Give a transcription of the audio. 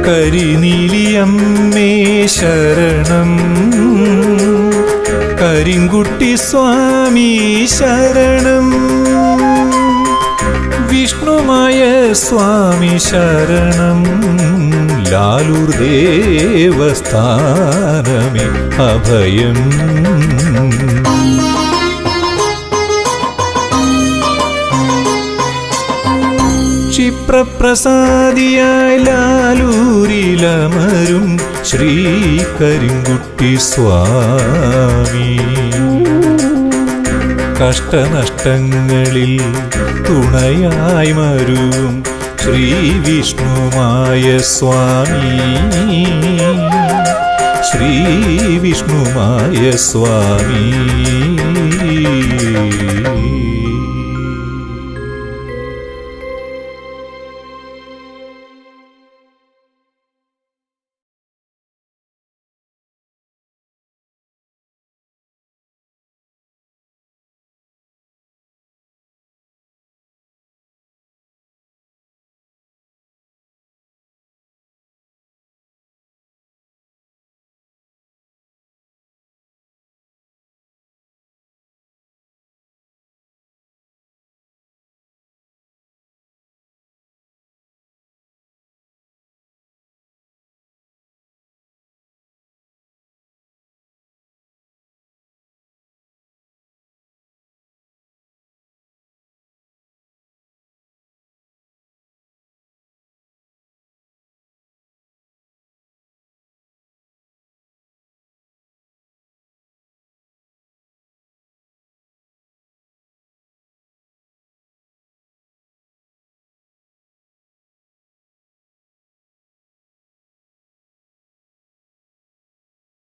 കരിനീലിയമ്മേ ശരണം, കരിങ്കുട്ടി സ്വാമി ശരണം, വിഷ്ണുമായ സ്വാമി ശരണം, ലാലൂർ ദേവസ്ഥാനമേ അഭയം. ക്ഷിപ്രപ്രസാദിയായി ലാലൂരിലമരും ശ്രീ കരിങ്കുട്ടി സ്വാമി, കഷ്ടനഷ്ടങ്ങളിൽ തുണയായി മരും ശ്രീ വിഷ്ണുമായ സ്വാമി, ശ്രീ വിഷ്ണുമായ സ്വാമി.